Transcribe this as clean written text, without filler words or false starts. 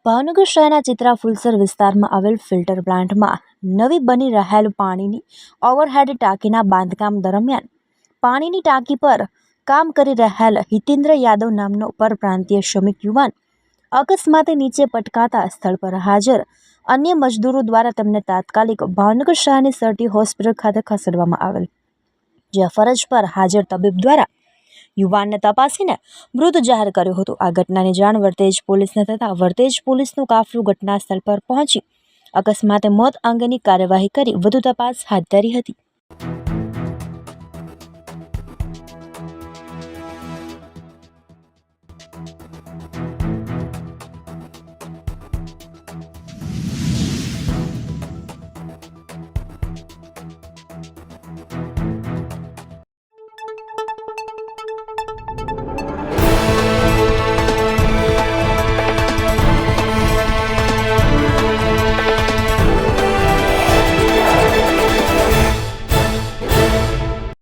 ભાવનગર શહેરના ચિત્રા ફુલસર વિસ્તારમાં આવેલ ફિલ્ટર પ્લાન્ટમાં નવી બની રહેલ પાણીની ઓવરહેડ ટાંકીના બાંધકામ દરમિયાન પાણીની ટાંકી પર કામ કરી રહેલ હિતેન્દ્ર યાદવ નામનો પરપ્રાંતીય શ્રમિક યુવાન અકસ્માતે નીચે પટકાતા સ્થળ પર હાજર અન્ય મજદૂરો દ્વારા તેમને તાત્કાલિક ભાવનગર શહેરની સરટી હોસ્પિટલ ખાતે ખસેડવામાં આવેલ, જ્યાં ફરજ પર હાજર તબીબ દ્વારા યુવાનને તપાસીને મૃત જાહેર કર્યો હતો। આ ઘટનાની જાણ વર્તેજ પોલીસને થતાં વર્તેજ પોલીસનું કાફલું ઘટના સ્થળ પર પહોંચી અકસ્માતે મોત અંગેની કાર્યવાહી કરી વધુ તપાસ હાથ ધરી હતી।